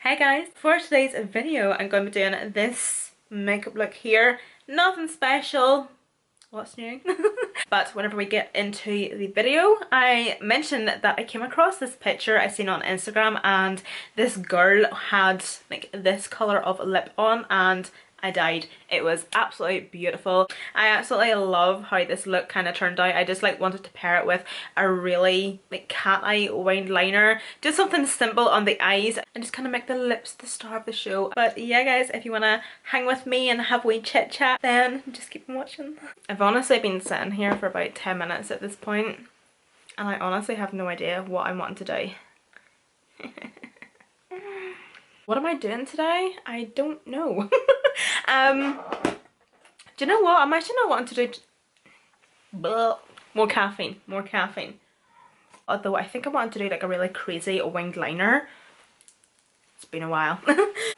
Hey guys, for today's video I'm going to be doing this makeup look here. Nothing special. What's new? But whenever we get into the video, I mentioned that I came across this picture I seen on Instagram and this girl had like this colour of lip on and I died. It was absolutely beautiful. I absolutely love how this look kind of turned out. I just like wanted to pair it with a really like cat eye winged liner. Just something simple on the eyes and just kind of make the lips the star of the show. But yeah guys, if you want to hang with me and have a wee chit chat, then just keep on watching. I've honestly been sitting here for about 10 minutes at this point and I honestly have no idea what I'm wanting to do. What am I doing today? I don't know. Do you know what? I'm actually not wanting to do more caffeine. Although I think I want to do like a really crazy winged liner. It's been a while.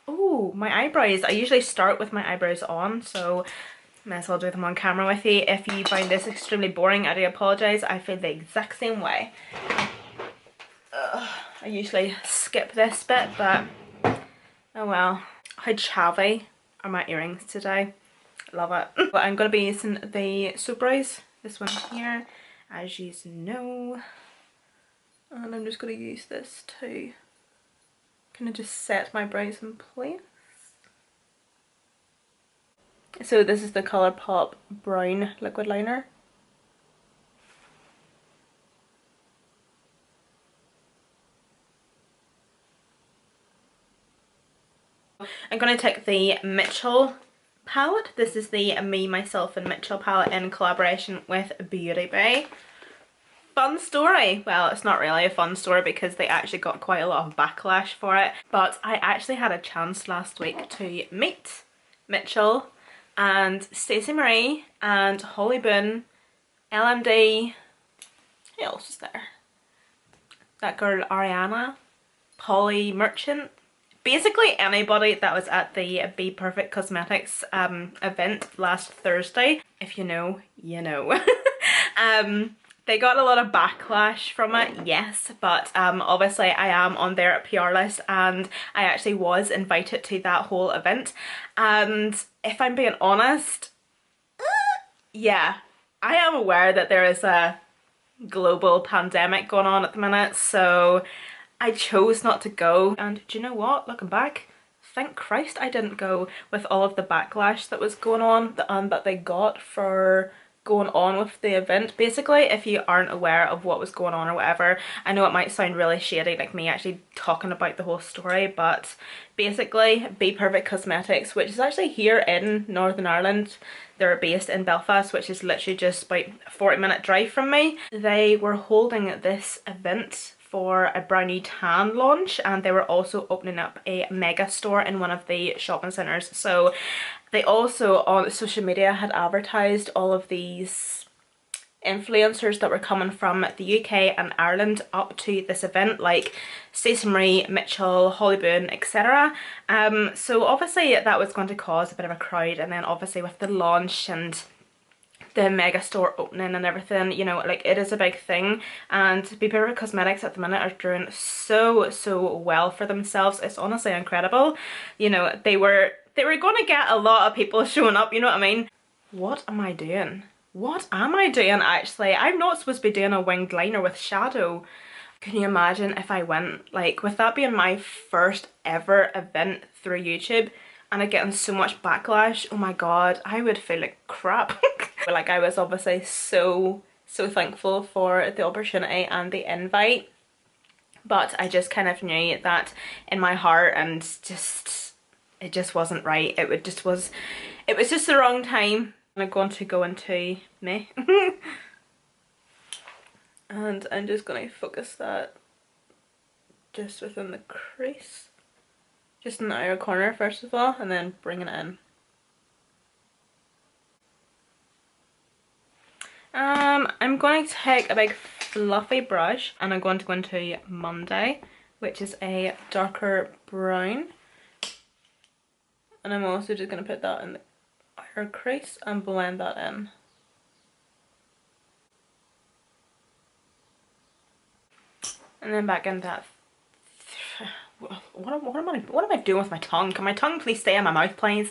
Oh, my eyebrows. I usually start with my eyebrows on, so may as well do them on camera with you. If you find this extremely boring, I do apologise. I feel the exact same way. I usually skip this bit, but oh well. How chavvy are my earrings today. Love it. But I'm going to be using the Soap Brows. This one here, as you know. And I'm just going to use this to kind of just set my brows in place. So this is the ColourPop Brown Liquid Liner. I'm going to take the Mitchell palette. This is the Me, Myself and Mitchell palette in collaboration with Beauty Bay. Fun story. Well, it's not really a fun story because they actually got quite a lot of backlash for it. But I actually had a chance last week to meet Mitchell and Stacey Marie and Holly Boone, LMD, who else is there? That girl Ariana, Polly Merchant. Basically anybody that was at the Be Perfect Cosmetics event last Thursday. If you know, you know. They got a lot of backlash from it, yes, but obviously I am on their PR list and I actually was invited to that whole event. And if I'm being honest, yeah, I am aware that there is a global pandemic going on at the minute, so I chose not to go. And do you know what, looking back, thank Christ I didn't go with all of the backlash that was going on and that they got for going on with the event. Basically, if you aren't aware of what was going on or whatever, I know it might sound really shady, like me actually talking about the whole story, but basically Be Perfect Cosmetics, which is actually here in Northern Ireland, they're based in Belfast, which is literally just about a 40-minute drive from me. They were holding this event for a brand new tan launch and they were also opening up a mega store in one of the shopping centres. So they also on social media had advertised all of these influencers that were coming from the UK and Ireland up to this event, like Stacey Marie, Mitchell, Holly Boone, etc. So obviously that was going to cause a bit of a crowd, and then obviously with the launch and the mega store opening and everything, you know, like it is a big thing. And Be Perfect Cosmetics at the minute are doing so well for themselves. It's honestly incredible. You know, they were going to get a lot of people showing up, you know what I mean? What am I doing? What am I doing actually? I'm not supposed to be doing a winged liner with shadow. Can you imagine if I went, like, with that being my first ever event through YouTube and I getting so much backlash, oh my god, I would feel like crap. But like, I was obviously so thankful for the opportunity and the invite, but I just kind of knew that in my heart, and just it just wasn't right. It was just the wrong time. I'm going to go into me and I'm just going to focus that just within the crease, just in the outer corner first of all, and then bring it in. I'm going to take a big fluffy brush and I'm going to go into Monday, which is a darker brown, and I'm also just going to put that in the outer crease and blend that in. And then back in that what am I doing with my tongue? Can my tongue please stay in my mouth, please?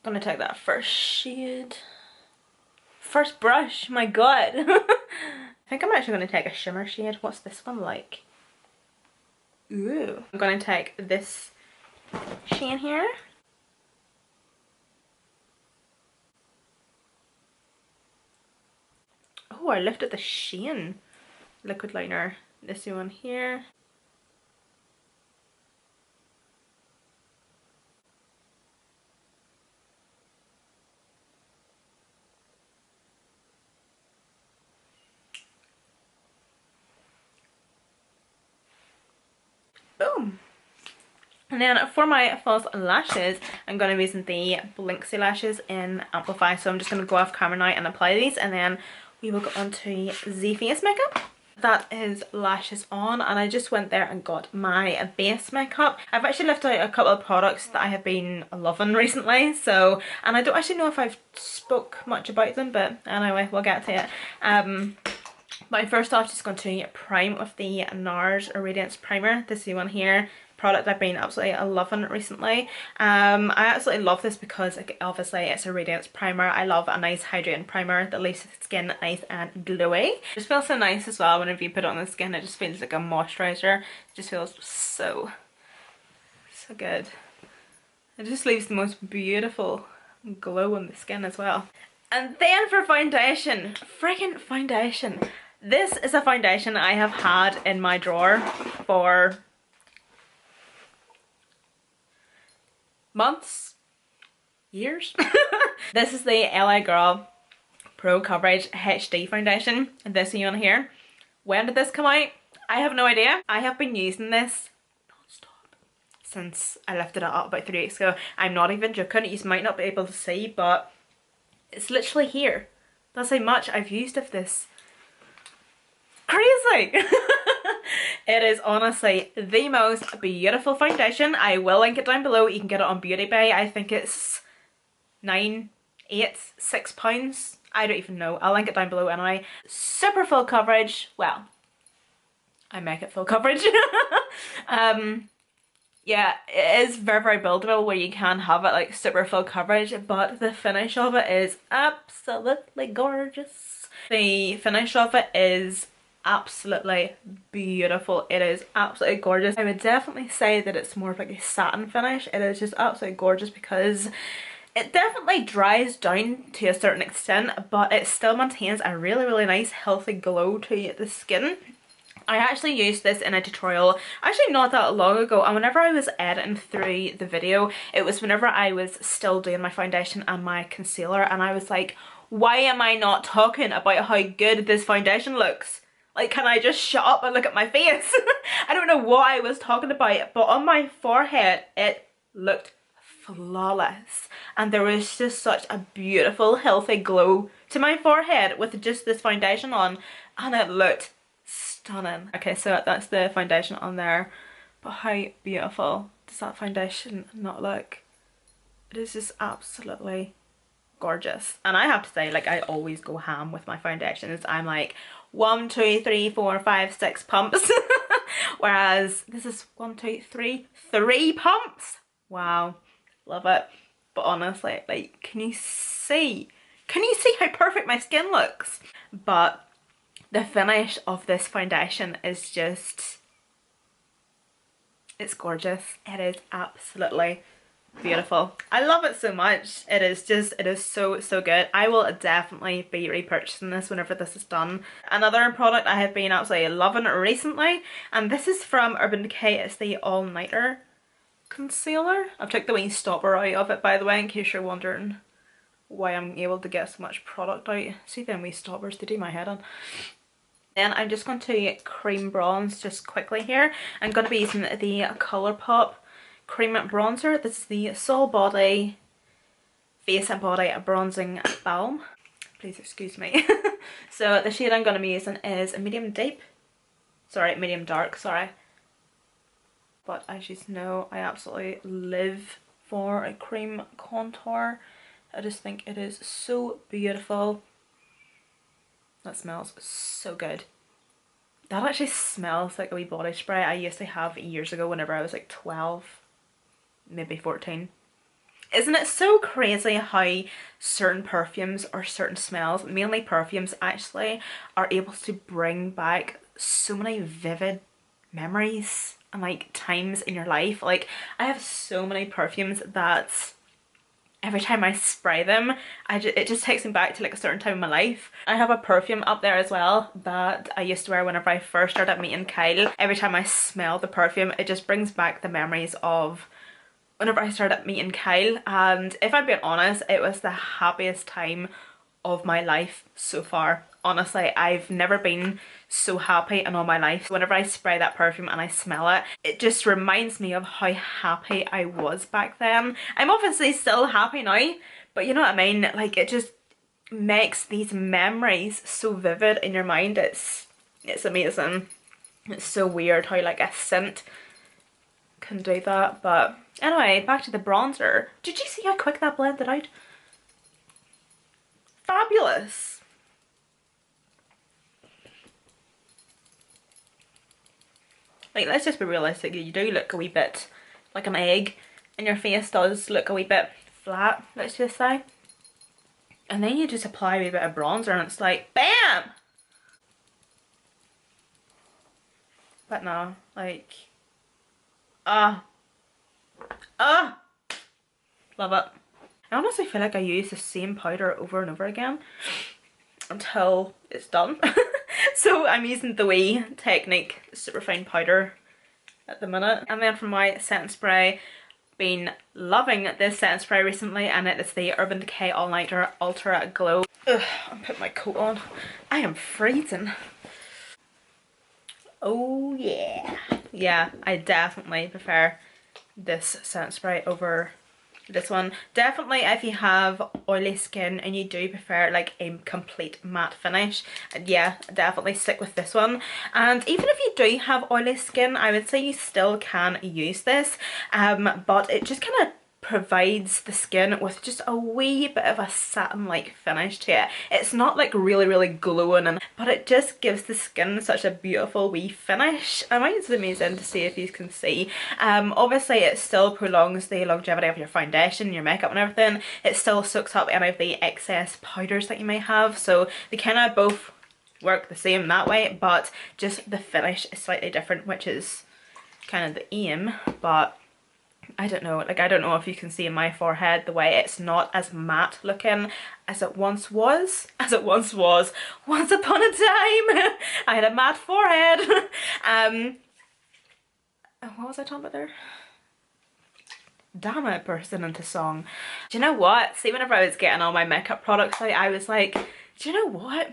I'm gonna take that first shade. First brush, my god. I think I'm actually gonna take a shimmer shade. What's this one like? Ooh. I'm gonna take this Shein here. Oh, I lifted the Shein liquid liner. This one here. Boom. And then for my false lashes, I'm going to be using the Blinxy lashes in Amplify. So I'm just going to go off camera now and apply these, and then we will go on to the face makeup. That is lashes on, and I just went there and got my base makeup. I've actually left out a couple of products that I have been loving recently, so, and I don't actually know if I've spoke much about them, but anyway, we'll get to it. But first off, just going to prime with the NARS Radiance Primer. This one here, product I've been absolutely loving recently. I absolutely love this because obviously it's a radiance primer. I love a nice hydrating primer that leaves the skin nice and glowy. It just feels so nice as well whenever you put it on the skin. It just feels like a moisturiser. It just feels so good. It just leaves the most beautiful glow on the skin as well. And then for foundation, freaking foundation. This is a foundation I have had in my drawer for months, years. This is the LA Girl Pro Coverage HD foundation, and this one here. When did this come out? I have no idea. I have been using this non-stop since I lifted it up about 3 weeks ago. I'm not even joking. You might not be able to see, but it's literally here. That's how much I've used of this. Crazy. It is honestly the most beautiful foundation. I will link it down below. You can get it on Beauty Bay. I think it's £6. I don't even know. I'll link it down below anyway. Super full coverage. Well, I make it full coverage. Yeah, it is very buildable where you can have it like super full coverage, but the finish of it is absolutely gorgeous. The finish of it is absolutely beautiful. It is absolutely gorgeous. I would definitely say that it's more of like a satin finish. It is just absolutely gorgeous because it definitely dries down to a certain extent, but it still maintains a really nice healthy glow to the skin. I actually used this in a tutorial actually not that long ago, and whenever I was editing through the video, it was whenever I was still doing my foundation and my concealer, and I was like, why am I not talking about how good this foundation looks? Like, can I just shut up and look at my face? I don't know what I was talking about, but on my forehead it looked flawless, and there was just such a beautiful healthy glow to my forehead with just this foundation on, and it looked stunning. Okay, so that's the foundation on there, but how beautiful does that foundation not look? It is just absolutely gorgeous. And I have to say, like, I always go ham with my foundations. I'm like 1, 2, 3, 4, 5, 6 pumps. Whereas this is 1, 2, 3 pumps. Wow, love it. But honestly, like, can you see how perfect my skin looks? But the finish of this foundation is just, it's gorgeous. It is absolutely beautiful. I love it so much. It is so good. I will definitely be repurchasing this whenever this is done. Another product I have been absolutely loving recently, and this is from Urban Decay. It's the All Nighter concealer. I've took the wee stopper out of it, by the way, in case you're wondering why I'm able to get so much product out. See them wee stoppers, they do my head on. Then I'm just going to cream bronze just quickly here. I'm going to be using the Colourpop cream bronzer. This is the Soul Body Face and Body Bronzing Balm. Please excuse me. So the shade I'm going to be using is a medium dark, sorry. But as you know, I absolutely live for a cream contour. I just think it is so beautiful. That smells so good. That actually smells like a wee body spray I used to have years ago whenever I was like 12, maybe 14. Isn't it so crazy how certain perfumes or certain smells, mainly perfumes actually, are able to bring back so many vivid memories and like times in your life? Like I have so many perfumes that every time I spray them, it just takes me back to like a certain time in my life. I have a perfume up there as well that I used to wear whenever I first started meeting Kyle. Every time I smell the perfume, it just brings back the memories of whenever I started meeting Kyle, and if I'm being honest, it was the happiest time of my life so far. Honestly, I've never been so happy in all my life. Whenever I spray that perfume and I smell it, it just reminds me of how happy I was back then. I'm obviously still happy now, but you know what I mean? Like it just makes these memories so vivid in your mind. It's amazing. It's so weird how like a scent can do that. But anyway, back to the bronzer. Did you see how quick that blended out? Fabulous. Like, let's just be realistic, you do look a wee bit like an egg and your face does look a wee bit flat, let's just say. And then you just apply a wee bit of bronzer and it's like BAM! But no, like love it. I honestly feel like I use the same powder over and over again until it's done. So I'm using the wee Technic Superfine powder at the minute. And then from my setting spray, been loving this setting spray recently, and it is the Urban Decay All Nighter Ultra Glow. Ugh, I'll put my coat on. I am freezing. Oh yeah. Yeah, I definitely prefer this setting spray over this one. Definitely if you have oily skin and you do prefer like a complete matte finish, yeah, definitely stick with this one. And even if you do have oily skin, I would say you still can use this, but it just kind of provides the skin with just a wee bit of a satin like finish to it. It's not like really glowing, but it just gives the skin such a beautiful wee finish. I might zoom these in to see if you can see. Obviously it still prolongs the longevity of your foundation, your makeup and everything. It still soaks up any of the excess powders that you may have, so they kind of both work the same that way, but just the finish is slightly different, which is kind of the aim. But I don't know, like I don't know if you can see in my forehead the way it's not as matte looking as it once was. Once upon a time I had a matte forehead. What was I talking about there? Damn it, bursting into song. Do you know what? See, whenever I was getting all my makeup products out, I was like, do you know what?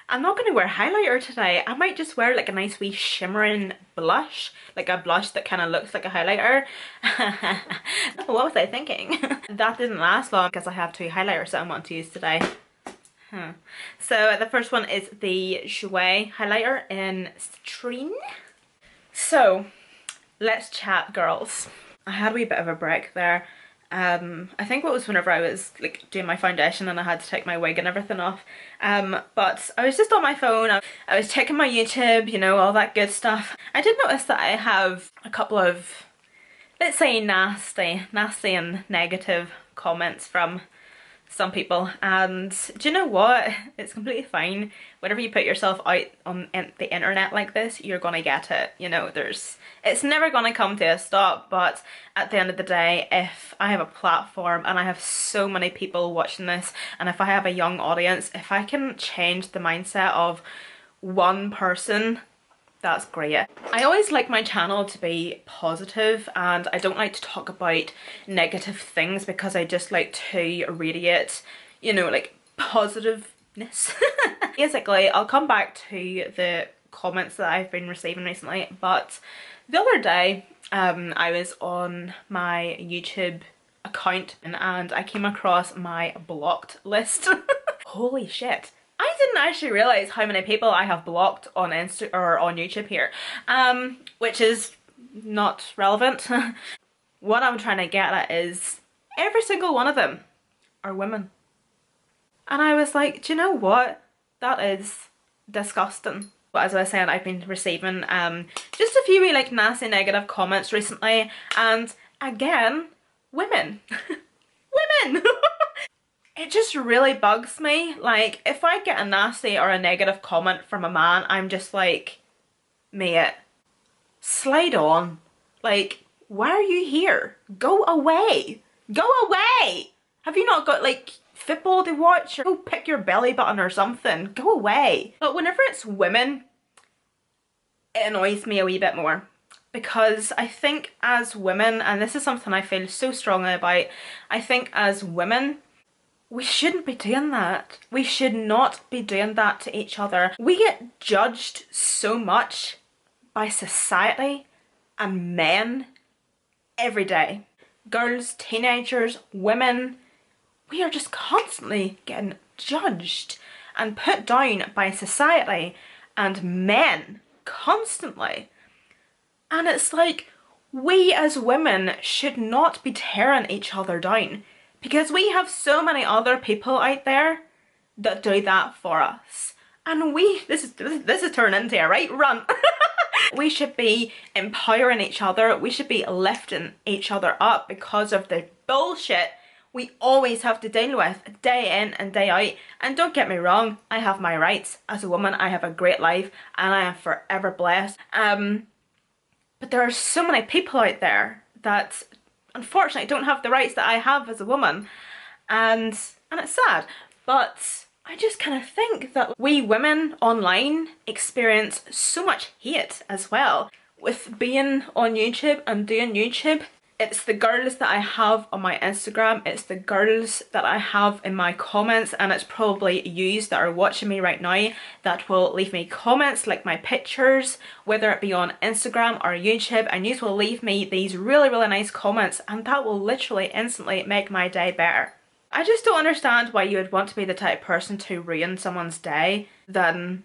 I'm not going to wear highlighter today. I might just wear like a nice wee shimmering blush, like a blush that kind of looks like a highlighter. What was I thinking? That didn't last long because I have two highlighters that I want to use today. So the first one is the Jolie highlighter in Citrine. So let's chat, girls. I had a wee bit of a break there. I think it was whenever I was like doing my foundation and I had to take my wig and everything off. But I was just on my phone, I was checking my YouTube, you know, all that good stuff. I did notice that I have a couple of, let's say, nasty and negative comments from some people, and do you know what? It's completely fine. Whenever you put yourself out on the internet like this, you're gonna get it. You know, it's never gonna come to a stop, but at the end of the day, if I have a platform and I have so many people watching this, and if I have a young audience, if I can change the mindset of one person, that's great. I always like my channel to be positive, and I don't like to talk about negative things because I just like to radiate, you know, like positiveness. Basically, I'll come back to the comments that I've been receiving recently, but the other day I was on my YouTube account and I came across my blocked list. Holy shit. I didn't actually realise how many people I have blocked on Insta or on YouTube here, which is not relevant. What I'm trying to get at is every single one of them are women. And I was like, do you know what? That is disgusting. But as I was saying, I've been receiving just a few really like nasty negative comments recently, and again, women. Women! It just really bugs me. Like, if I get a nasty or a negative comment from a man, I'm just like, mate, slide on. Like, why are you here? Go away. Go away. Have you not got like football to watch, or go pick your belly button or something? Go away. But whenever it's women, it annoys me a wee bit more, because I think as women, and this is something I feel so strongly about, I think as women, we shouldn't be doing that. We should not be doing that to each other. We get judged so much by society and men every day. Girls, teenagers, women, we are just constantly getting judged and put down by society and men constantly. And it's like, we as women should not be tearing each other down, because we have so many other people out there that do that for us. And this is turning into a right rant. We should be empowering each other. We should be lifting each other up because of the bullshit we always have to deal with day in and day out. And don't get me wrong, I have my rights. As a woman, I have a great life and I am forever blessed. But there are so many people out there that unfortunately don't have the rights that I have as a woman, and it's sad. But I just kind of think that we women online experience so much hate as well. With being on YouTube and doing YouTube, it's the girls that I have on my Instagram, it's the girls that I have in my comments, and it's probably yous that are watching me right now that will leave me comments, like my pictures, whether it be on Instagram or YouTube, and yous will leave me these really nice comments, and that will literally instantly make my day better. I just don't understand why you would want to be the type of person to ruin someone's day than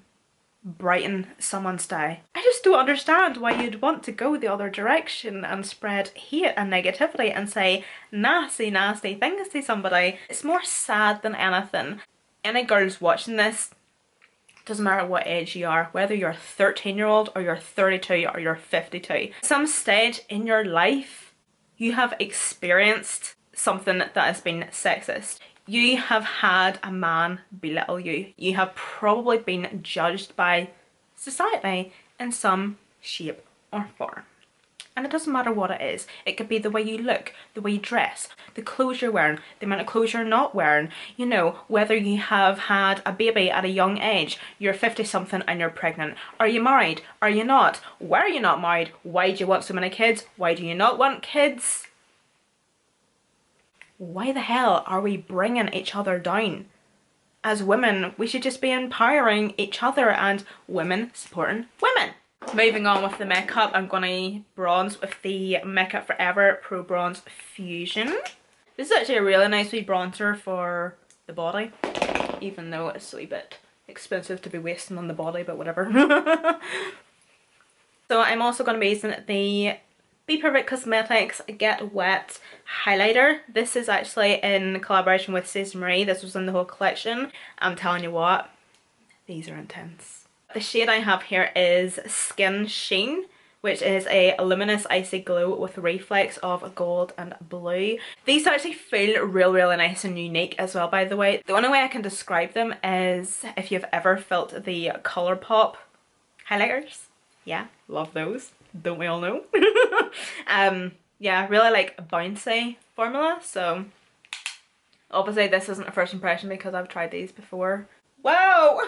brighten someone's day. I just don't understand why you'd want to go the other direction and spread hate and negativity and say nasty things to somebody. It's more sad than anything. Any girls watching this, doesn't matter what age you are, whether you're a 13-year-old or you're 32 or you're 52, at some stage in your life you have experienced something that has been sexist. You have had a man belittle you. You have probably been judged by society in some shape or form. And it doesn't matter what it is. It could be the way you look, the way you dress, the clothes you're wearing, the amount of clothes you're not wearing, you know, whether you have had a baby at a young age, you're 50 something and you're pregnant. Are you married? Are you not? Why are you not married? Why do you want so many kids? Why do you not want kids? Why the hell are we bringing each other down? As women, we should just be empowering each other and women supporting women. Moving on with the makeup, I'm going to bronze with the Makeup Forever Pro Bronze Fusion. This is actually a really nice wee bronzer for the body, even though it's a wee bit expensive to be wasting on the body, but whatever. So I'm also going to be using the Be Perfect Cosmetics Get Wet highlighter. This is actually in collaboration with Sis Marie. This was in the whole collection. I'm telling you what, these are intense. The shade I have here is Skin Sheen, which is a luminous icy glow with reflex of gold and blue. These actually feel really nice and unique as well, by the way. The only way I can describe them is if you've ever felt the ColourPop highlighters. Yeah, love those. Don't we all know? Yeah, really like a bouncy formula, so obviously this isn't a first impression because I've tried these before. Wow!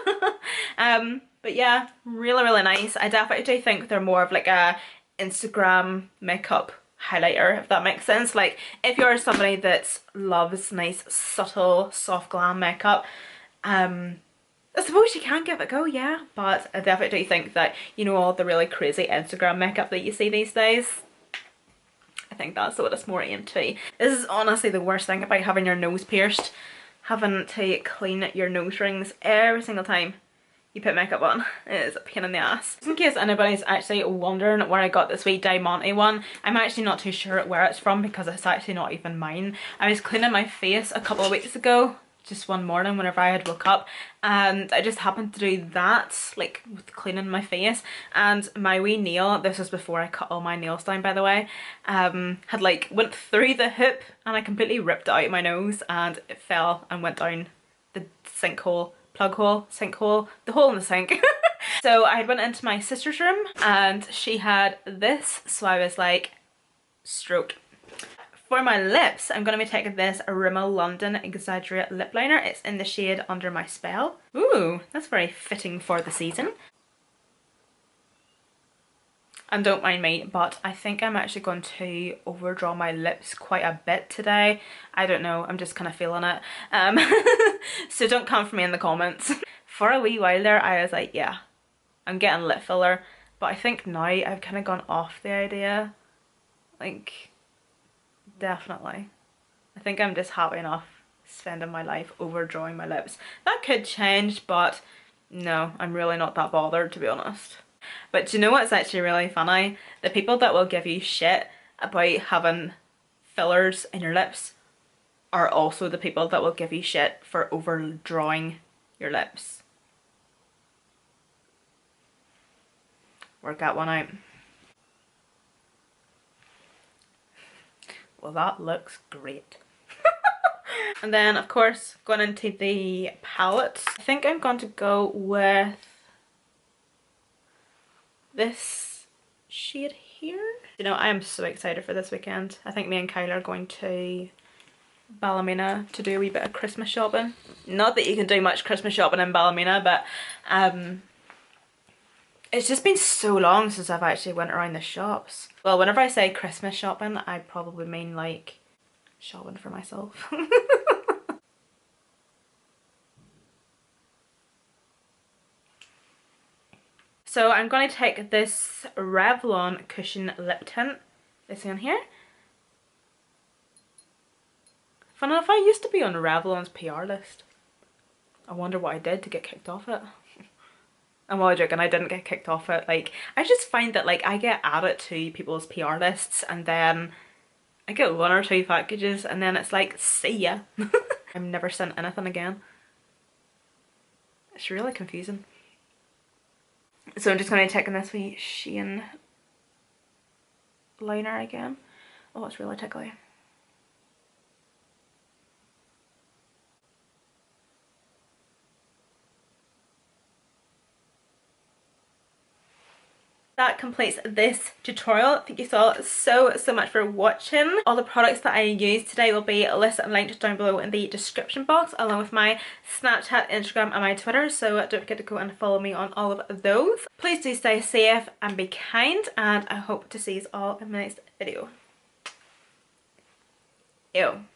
But yeah, really nice. I definitely do think they're more of like a Instagram makeup highlighter, if that makes sense. Like, if you're somebody that loves nice, subtle, soft glam makeup, I suppose you can give it a go, yeah, but I definitely do think that, you know, all the really crazy Instagram makeup that you see these days, I think that's what it's more aimed to. This is honestly the worst thing about having your nose pierced, having to clean your nose rings every single time you put makeup on. It is a pain in the ass. Just in case anybody's actually wondering where I got this wee diamante one, I'm actually not too sure where it's from because it's actually not even mine. I was cleaning my face a couple of weeks ago just one morning whenever I had woke up, and I just happened to do that, like with cleaning my face, and my wee nail, this was before I cut all my nails down by the way, had like went through the hoop and I completely ripped it out of my nose and it fell and went down the sinkhole, plug hole, sinkhole, the hole in the sink. So I went into my sister's room and she had this, so I was like, stroke. For my lips, I'm going to be taking this Rimmel London Exaggerate Lip Liner. It's in the shade Under My Spell. Ooh, that's very fitting for the season. And don't mind me, but I think I'm actually going to overdraw my lips quite a bit today. I don't know, I'm just kind of feeling it. So don't come for me in the comments. For a wee while there, I was like, yeah, I'm getting lip filler. But I think now I've kind of gone off the idea. Like, definitely. I think I'm just happy enough spending my life overdrawing my lips. That could change, but no, I'm really not that bothered, to be honest. But do you know what's actually really funny? The people that will give you shit about having fillers in your lips are also the people that will give you shit for overdrawing your lips. Work that one out. Well, that looks great. And then, of course, going into the palette, I think I'm going to go with this shade here. You know, I am so excited for this weekend. I think me and Kyla are going to Ballymena to do a wee bit of Christmas shopping. Not that you can do much Christmas shopping in Ballymena, but it's just been so long since I've actually went around the shops. Well, whenever I say Christmas shopping, I probably mean like shopping for myself. So I'm going to take this Revlon Cushion Lip Tint, this one here. Fun enough, I used to be on Revlon's PR list. I wonder what I did to get kicked off it. I'm all joking, I didn't get kicked off it. Like, I just find that like I get added to people's PR lists and then I get 1 or 2 packages and then it's like, see ya. I'm never sent anything again. It's really confusing. So I'm just going to take this wee Shein liner again. Oh, it's really tickly. That completes this tutorial. Thank you so much for watching. All the products that I used today will be listed and linked down below in the description box, along with my Snapchat, Instagram and my Twitter, so don't forget to go and follow me on all of those. Please do stay safe and be kind, and I hope to see you all in my next video. Ew.